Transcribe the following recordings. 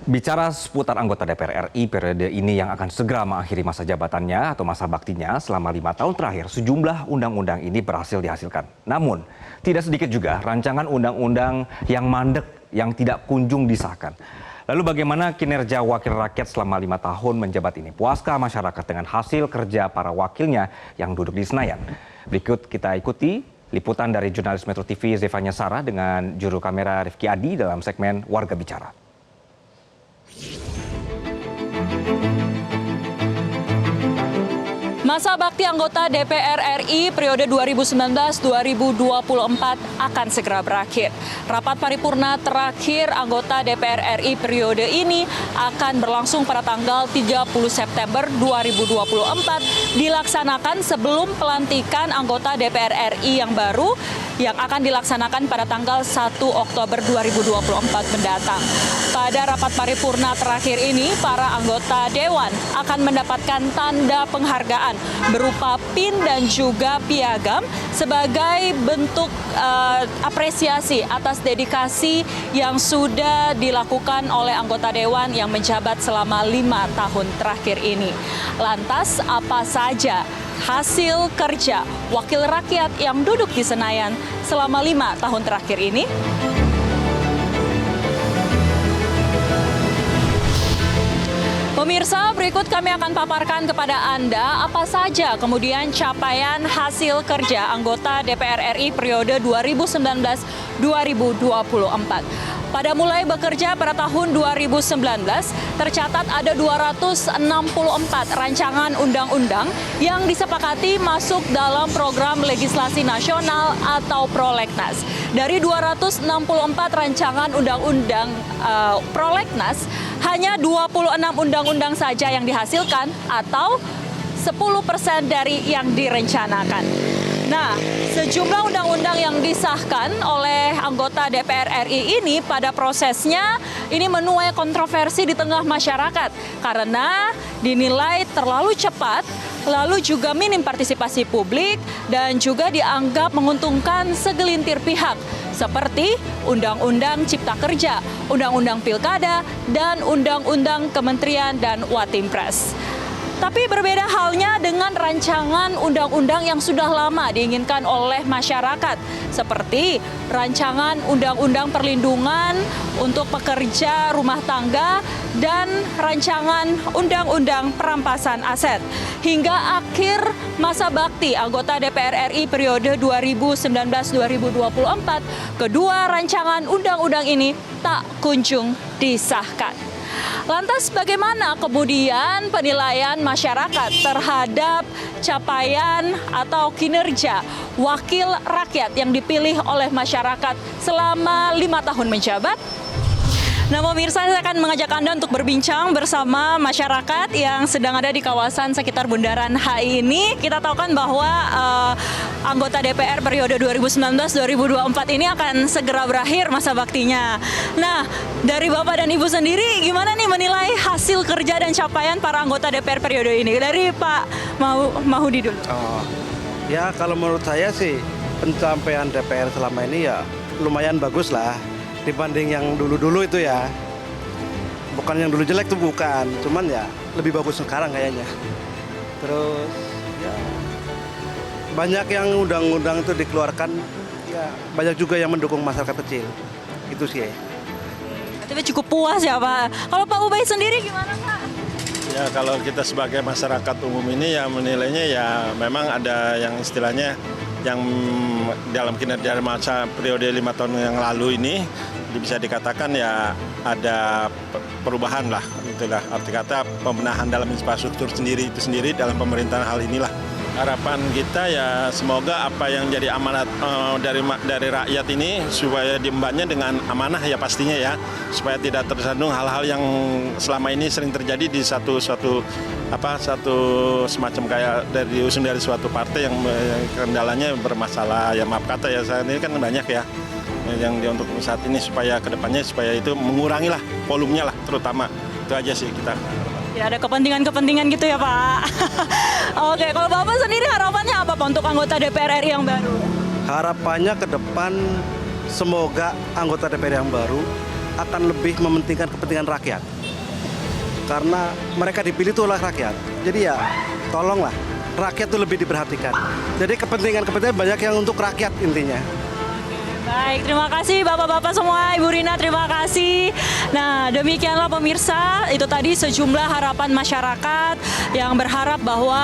Bicara seputar anggota DPR RI periode ini yang akan segera mengakhiri masa jabatannya atau masa baktinya selama 5 tahun terakhir, sejumlah undang-undang ini berhasil dihasilkan. Namun, tidak sedikit juga rancangan undang-undang yang mandek yang tidak kunjung disahkan. Lalu bagaimana kinerja wakil rakyat selama 5 tahun menjabat ini? Puaskah masyarakat dengan hasil kerja para wakilnya yang duduk di Senayan? Berikut kita ikuti liputan dari jurnalis Metro TV Zefanya Sarah dengan juru kamera Rifki Adi dalam segmen Warga Bicara. Masa bakti anggota DPR RI periode 2019-2024 akan segera berakhir. Rapat paripurna terakhir anggota DPR RI periode ini akan berlangsung pada tanggal 30 September 2024 dilaksanakan sebelum pelantikan anggota DPR RI yang baru yang akan dilaksanakan pada tanggal 1 Oktober 2024 mendatang. Pada rapat paripurna terakhir ini, para anggota Dewan akan mendapatkan tanda penghargaan berupa PIN dan juga piagam sebagai bentuk apresiasi atas dedikasi yang sudah dilakukan oleh anggota Dewan yang menjabat selama 5 tahun terakhir ini. Lantas, apa saja hasil kerja wakil rakyat yang duduk di Senayan selama 5 tahun terakhir ini? Pemirsa, berikut kami akan paparkan kepada Anda apa saja kemudian capaian hasil kerja anggota DPR RI periode 2019-2024. Pada mulai bekerja pada tahun 2019, tercatat ada 264 rancangan undang-undang yang disepakati masuk dalam program legislasi nasional atau prolegnas. Dari 264 rancangan undang-undang prolegnas, hanya 26 undang-undang saja yang dihasilkan atau 10% dari yang direncanakan. Nah, sejumlah undang-undang yang disahkan oleh anggota DPR RI ini pada prosesnya ini menuai kontroversi di tengah masyarakat karena dinilai terlalu cepat, lalu juga minim partisipasi publik dan juga dianggap menguntungkan segelintir pihak seperti Undang-Undang Cipta Kerja, Undang-Undang Pilkada, dan Undang-Undang Kementerian dan Watimpres. Tapi berbeda halnya dengan rancangan undang-undang yang sudah lama diinginkan oleh masyarakat, seperti rancangan undang-undang perlindungan untuk pekerja rumah tangga dan rancangan undang-undang perampasan aset. Hingga akhir masa bakti anggota DPR RI periode 2019-2024, kedua rancangan undang-undang ini tak kunjung disahkan. Lantas bagaimana kemudian penilaian masyarakat terhadap capaian atau kinerja wakil rakyat yang dipilih oleh masyarakat selama 5 tahun menjabat? Nah, pemirsa, saya akan mengajak Anda untuk berbincang bersama masyarakat yang sedang ada di kawasan sekitar Bundaran HI ini. Kita tahu kan bahwa anggota DPR periode 2019-2024 ini akan segera berakhir masa baktinya. Nah, dari Bapak dan Ibu sendiri, gimana nih menilai hasil kerja dan capaian para anggota DPR periode ini? Dari Pak Mahudi dulu. Ya, kalau menurut saya sih pencapaian DPR selama ini ya lumayan bagus lah. Dibanding yang dulu-dulu itu ya. Bukan yang dulu jelek tuh bukan, cuman ya lebih bagus sekarang kayaknya. Terus ya banyak yang undang-undang itu dikeluarkan, ya banyak juga yang mendukung masyarakat kecil. Itu sih. Tapi cukup puas ya Pak. Kalau Pak Ubay sendiri gimana Pak? Ya, kalau kita sebagai masyarakat umum ini ya menilainya ya memang ada yang istilahnya yang dalam kinerja masa periode 5 tahun yang lalu ini bisa dikatakan ya ada perubahan lah, itulah arti kata pembenahan dalam infrastruktur itu sendiri dalam pemerintahan hal inilah. Harapan kita ya semoga apa yang jadi amanat dari rakyat ini supaya diembannya dengan amanah ya pastinya ya, supaya tidak tersandung hal-hal yang selama ini sering terjadi di satu semacam kayak diusung dari suatu partai yang kendalanya bermasalah ya, maaf kata ya, saat ini kan banyak ya yang untuk saat ini supaya kedepannya supaya itu mengurangi lah volumenya lah, terutama itu aja sih kita. Ya, ada kepentingan-kepentingan gitu ya Pak. Oke, kalau Bapak sendiri harapannya apa Pak untuk anggota DPR RI yang baru? Harapannya ke depan semoga anggota DPR yang baru akan lebih mementingkan kepentingan rakyat. Karena mereka dipilih itu oleh rakyat. Jadi ya tolonglah rakyat itu lebih diperhatikan. Jadi kepentingan banyak yang untuk rakyat intinya. Baik, terima kasih Bapak-Bapak semua, Ibu Rina terima kasih. Nah, demikianlah pemirsa, itu tadi sejumlah harapan masyarakat yang berharap bahwa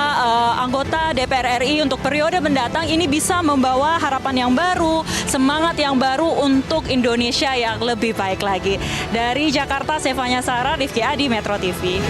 anggota DPR RI untuk periode mendatang ini bisa membawa harapan yang baru, semangat yang baru untuk Indonesia yang lebih baik lagi. Dari Jakarta, Stefania Sara, Rifki Adi, Metro TV.